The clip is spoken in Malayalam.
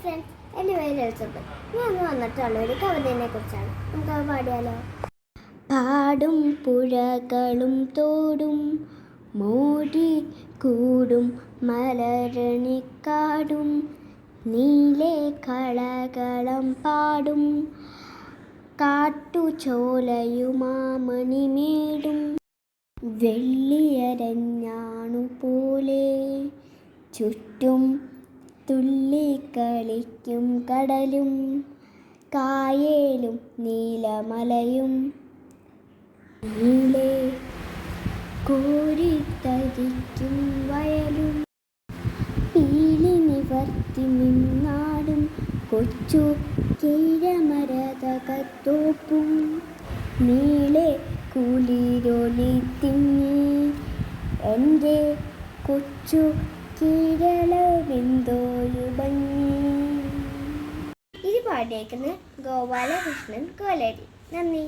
ഫ്രണ്ട്സ്, എൻ്റെ പേര് എലിസബത്ത്. ഞാൻ വന്നിട്ടുള്ള ഒരു കവിതയെ കുറിച്ചാണ്. നമുക്ക് പാടിയാലോ? പാടും പുഴകളും തോടും മോടി കൂടും മലരണിക്കാടും നീലെ കളകളം പാടും കാട്ടുചോലയുമാമണിമേടും വെള്ളിയരഞ്ഞാണു പോലെ ചുറ്റും തുള്ളിക്കളിക്കും കടലും കായേലും നീലമലയും നീലെ കോരിത്തരിക്കും വയലും പീലി നിവർത്തി നിന്നാടും കൊച്ചു കീഴമരതകത്തോപ്പും നീളെ കുളിരൊളി തിങ്ങി എൻ്റെ കൊച്ചു കേരളമെന്തോരു ഭംഗി. ഇത് പാടിയേക്കുന്നത് ഗോപാലകൃഷ്ണൻ കോലടി. നന്ദി.